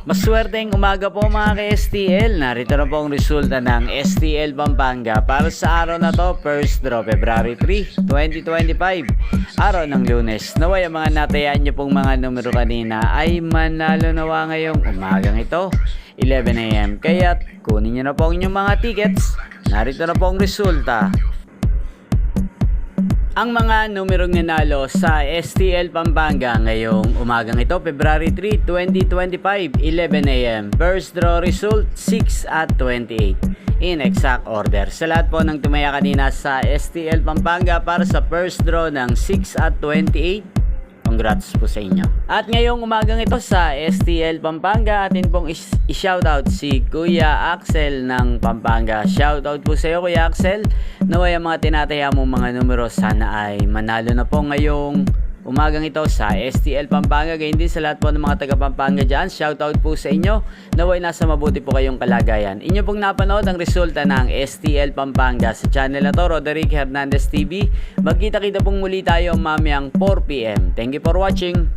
Maswerteng umaga po mga ka-STL. Narito na po ang resulta ng STL Pampanga para sa araw na to, first draw February 3, 2025. Araw ng Lunes. Naway ang mga natayaan nyo pong mga numero kanina ay manalo nawa ngayong umagang ito, 11 AM. Kaya kunin nyo na po ang inyong mga tickets. Narito na po ang resulta. Ang mga numerong nanalo sa STL Pampanga ngayong umagang ito, February 3, 2025, 11 AM. First draw result, 6 at 28. In exact order. Sa lahat po ng tumaya kanina sa STL Pampanga para sa first draw ng 6 at 28, congrats po sa inyo. At ngayong umagang ito sa STL Pampanga, atin pong i-shoutout si Kuya Axel ng Pampanga. Shoutout po sa iyo, Kuya Axel. Naway ang mga tinataya mong mga numero sana ay manalo na po ngayong umagang ito sa STL Pampanga. Gayon din sa lahat po ng mga taga Pampanga dyan. Shoutout po sa inyo. Naway nasa mabuti po kayong kalagayan. Inyo pong napanood ang resulta ng STL Pampanga sa channel na to, Roderick Hernandez TV. Magkita-kita pong muli tayo mamayang 4 PM. Thank you for watching.